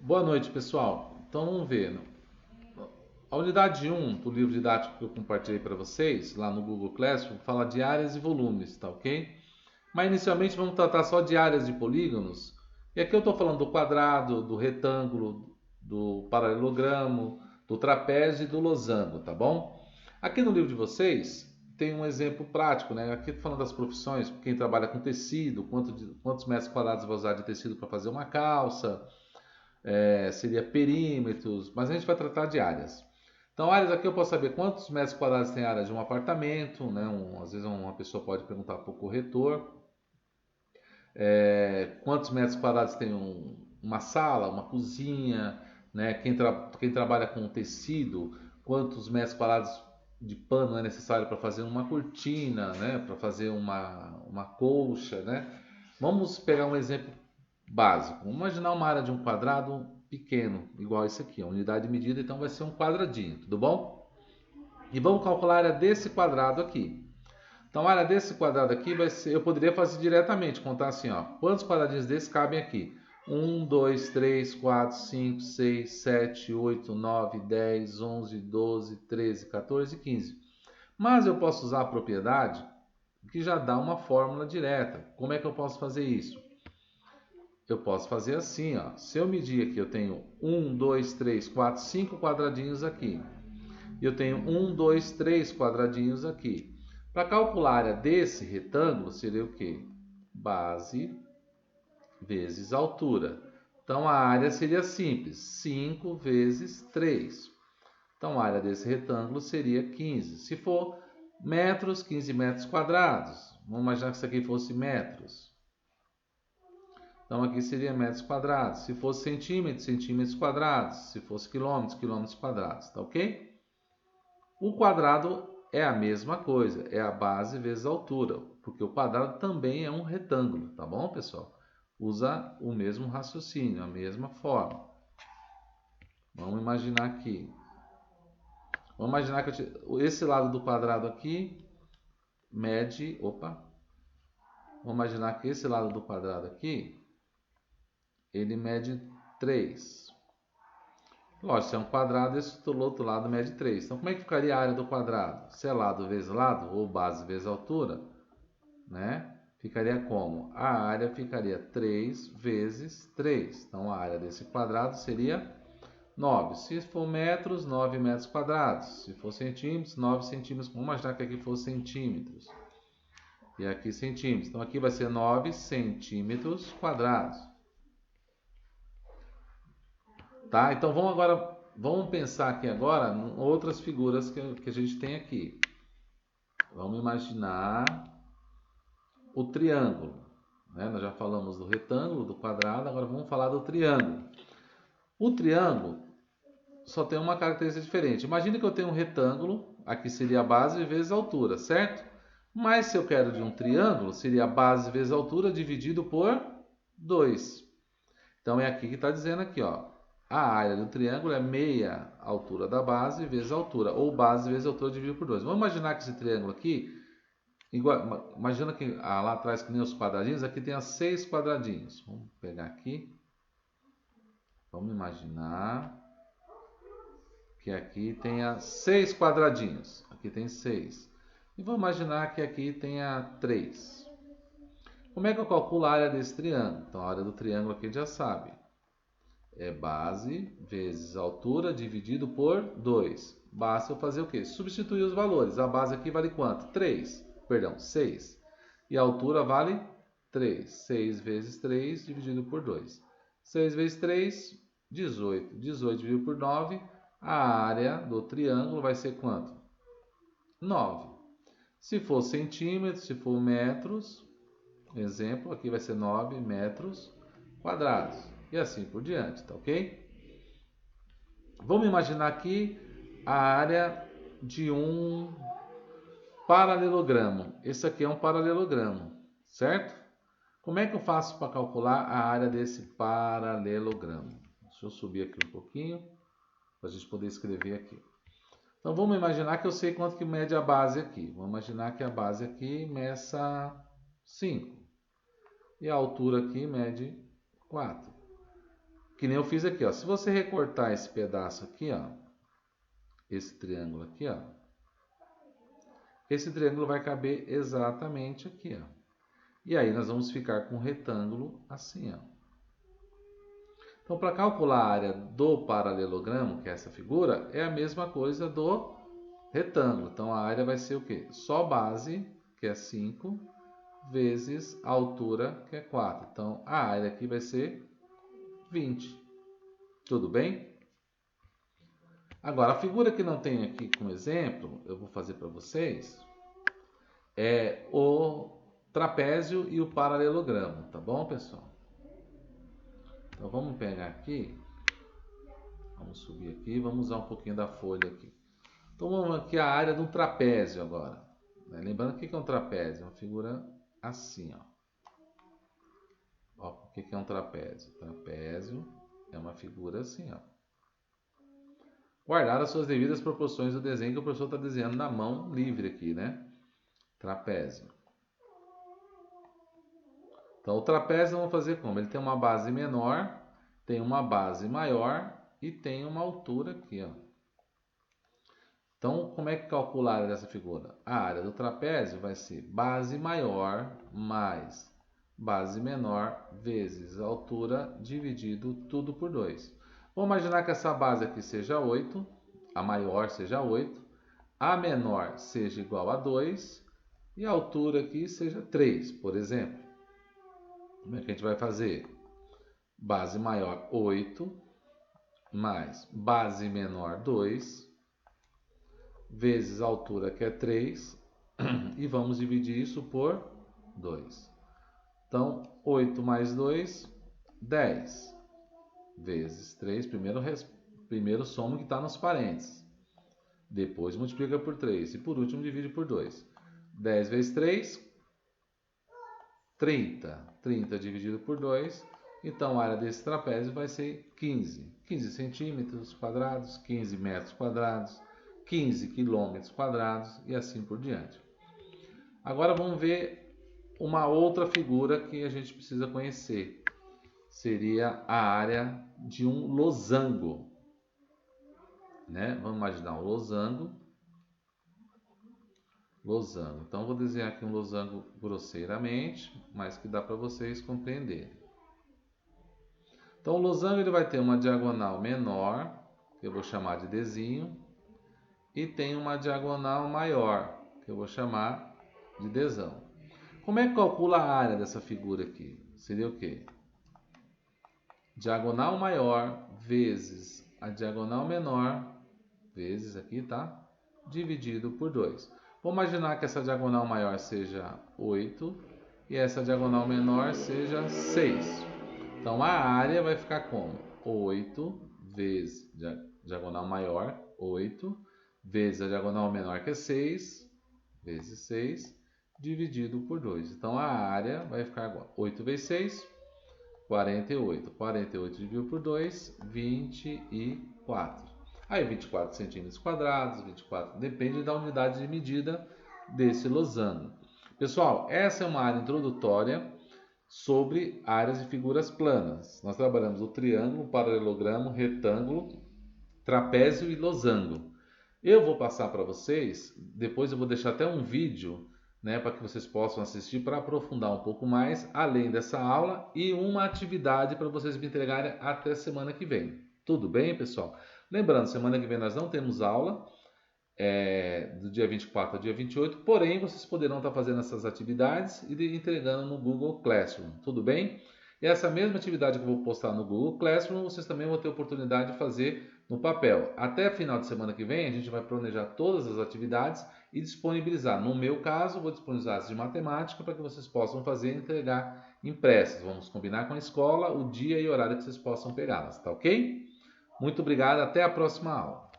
Boa noite, pessoal. Então vamos ver. A unidade um do livro didático que eu compartilhei para vocês, lá no Google Classroom, fala de áreas e volumes, tá ok? Mas inicialmente vamos tratar só de áreas de polígonos. E aqui eu estou falando do quadrado, do retângulo, do paralelogramo, do trapézio e do losango, tá bom? Aqui no livro de vocês tem um exemplo prático, né? Aqui falando das profissões, quem trabalha com tecido, quantos metros quadrados vai usar de tecido para fazer uma calça, seria perímetros, mas a gente vai tratar de áreas. Então, áreas aqui eu posso saber quantos metros quadrados tem a área de um apartamento, né? Às vezes uma pessoa pode perguntar para o corretor. Quantos metros quadrados tem uma sala, uma cozinha, né? Quem trabalha com tecido, quantos metros quadrados de pano é necessário para fazer uma cortina, né? Para fazer uma colcha, né? Vamos pegar um exemplo básico. Vamos imaginar uma área de um quadrado pequeno, igual esse aqui, a unidade de medida, então vai ser um quadradinho, tudo bom? E vamos calcular a área desse quadrado aqui. Então a área desse quadrado aqui vai ser, eu poderia fazer diretamente, contar assim, ó, quantos quadradinhos desses cabem aqui? 1, 2, 3, 4, 5, 6, 7, 8, 9, 10, 11, 12, 13, 14 e 15. Mas eu posso usar a propriedade que já dá uma fórmula direta. Como é que eu posso fazer isso? Eu posso fazer assim, ó. Se eu medir aqui, eu tenho 5 quadradinhos aqui. E eu tenho 3 quadradinhos aqui. Para calcular a área desse retângulo, seria o quê? Base vezes altura. Então, a área seria simples, 5 vezes 3. Então, a área desse retângulo seria 15. Se for metros, 15 metros quadrados. Vamos imaginar que isso aqui fosse metros. Então aqui seria metros quadrados. Se fosse centímetros, centímetros quadrados. Se fosse quilômetros, quilômetros quadrados. Tá ok? O quadrado é a mesma coisa. É a base vezes a altura. Porque o quadrado também é um retângulo. Tá bom, pessoal? Usa o mesmo raciocínio, a mesma forma. Vamos imaginar aqui. Vamos imaginar que esse lado do quadrado aqui mede... Opa! Vamos imaginar que esse lado do quadrado aqui ele mede 3. Lógico, se é um quadrado, esse do outro lado mede 3. Então, como é que ficaria a área do quadrado? Se é lado vezes lado, ou base vezes altura, né? Ficaria como? A área ficaria 3 vezes 3. Então, a área desse quadrado seria 9. Se for metros, 9 metros quadrados. Se for centímetros, 9 centímetros. Vamos imaginar que aqui fosse centímetros. E aqui centímetros. Então, aqui vai ser 9 centímetros quadrados. Tá? Então vamos pensar aqui agora em outras figuras que a gente tem aqui. Vamos imaginar o triângulo, né? Nós já falamos do retângulo, do quadrado, agora vamos falar do triângulo. O triângulo só tem uma característica diferente. Imagina que eu tenho um retângulo, aqui seria a base vezes a altura, certo? Mas se eu quero de um triângulo, seria a base vezes a altura dividido por 2. Então é aqui que está dizendo aqui, ó. A área do triângulo é meia altura da base vezes a altura, ou base vezes a altura dividido por 2. Vamos imaginar que esse triângulo aqui, imagina que lá atrás que nem os quadradinhos, aqui tem 6 quadradinhos. Vamos pegar aqui. Vamos imaginar que aqui tenha 6 quadradinhos. Aqui tem 6. E vamos imaginar que aqui tenha 3. Como é que eu calculo a área desse triângulo? Então, a área do triângulo aqui já sabe. É base vezes altura dividido por 2. Basta eu fazer o quê? Substituir os valores. A base aqui vale quanto? 3. Perdão, 6. E a altura vale 3. 6 vezes 3 dividido por 2. 6 vezes 3, 18. 18 dividido por 9. A área do triângulo vai ser quanto? 9. Se for centímetros, se for metros, exemplo, aqui vai ser 9 metros quadrados. E assim por diante, tá ok? Vamos imaginar aqui a área de um paralelogramo. Esse aqui é um paralelogramo, certo? Como é que eu faço para calcular a área desse paralelogramo? Deixa eu subir aqui um pouquinho, para a gente poder escrever aqui. Então vamos imaginar que eu sei quanto que mede a base aqui. Vamos imaginar que a base aqui meça 5. E a altura aqui mede 4. que nem eu fiz aqui, ó. Se você recortar esse pedaço aqui, ó, esse triângulo aqui, ó, esse triângulo vai caber exatamente aqui, ó. E aí nós vamos ficar com um retângulo assim, ó. Então, para calcular a área do paralelogramo, que é essa figura, é a mesma coisa do retângulo. Então, a área vai ser o quê? Só base, que é 5, vezes a altura, que é 4. Então, a área aqui vai ser 20. Tudo bem? Agora, a figura que não tem aqui como exemplo, eu vou fazer para vocês, é o trapézio e o paralelogramo, tá bom, pessoal? Então, vamos pegar aqui, vamos subir aqui, vamos usar um pouquinho da folha aqui. Então, vamos aqui a área de um trapézio agora. Lembrando o que é um trapézio? É uma figura assim, ó. O que é um trapézio? Trapézio é uma figura assim, ó. Guardar as suas devidas proporções do desenho que o professor está desenhando na mão livre aqui, né? Trapézio. Então, o trapézio vamos fazer como? Ele tem uma base menor, tem uma base maior e tem uma altura aqui, ó. Então, como é que calcula a área dessa figura? A área do trapézio vai ser base maior mais base menor vezes a altura dividido tudo por 2. Vamos imaginar que essa base aqui seja 8, a maior seja 8, a menor seja igual a 2 e a altura aqui seja 3, por exemplo. Como é que a gente vai fazer? Base maior 8 mais base menor 2 vezes a altura, que é 3, e vamos dividir isso por 2. Então, 8 mais 2, 10, vezes 3, primeiro soma o que está nos parênteses, depois multiplica por 3, e por último divide por 2. 10 vezes 3, 30. 30 dividido por 2, então a área desse trapézio vai ser 15. 15 centímetros quadrados, 15 metros quadrados, 15 quilômetros quadrados e assim por diante. Agora vamos ver uma outra figura que a gente precisa conhecer. Seria a área de um losango, né? Vamos imaginar um losango. Losango. Então vou desenhar aqui um losango grosseiramente, mas que dá para vocês compreenderem. Então o losango ele vai ter uma diagonal menor, que eu vou chamar de Dzinho, e tem uma diagonal maior, que eu vou chamar de Dzão. Como é que calcula a área dessa figura aqui? Seria o quê? Diagonal maior vezes a diagonal menor, vezes aqui, tá? Dividido por 2. Vamos imaginar que essa diagonal maior seja 8 e essa diagonal menor seja 6. Então a área vai ficar como? 8 vezes diagonal maior, 8, vezes a diagonal menor, que é 6, vezes 6, dividido por 2. Então a área vai ficar igual. 8 vezes 6, 48. 48 dividido por 2, 24. Aí 24 centímetros quadrados, 24, depende da unidade de medida desse losango. Pessoal, essa é uma área introdutória sobre áreas de figuras planas. Nós trabalhamos o triângulo, paralelogramo, retângulo, trapézio e losango. Eu vou passar para vocês, depois eu vou deixar até um vídeo, né, para que vocês possam assistir para aprofundar um pouco mais, além dessa aula, e uma atividade para vocês me entregarem até semana que vem. Tudo bem, pessoal? Lembrando, semana que vem nós não temos aula, do dia 24 ao dia 28, porém vocês poderão estar fazendo essas atividades e entregando no Google Classroom, tudo bem? E essa mesma atividade que eu vou postar no Google Classroom, vocês também vão ter oportunidade de fazer no papel. Até final de semana que vem, a gente vai planejar todas as atividades e disponibilizar. No meu caso, vou disponibilizar as de matemática para que vocês possam fazer e entregar impressas. Vamos combinar com a escola o dia e horário que vocês possam pegá-las, tá ok? Muito obrigado, até a próxima aula.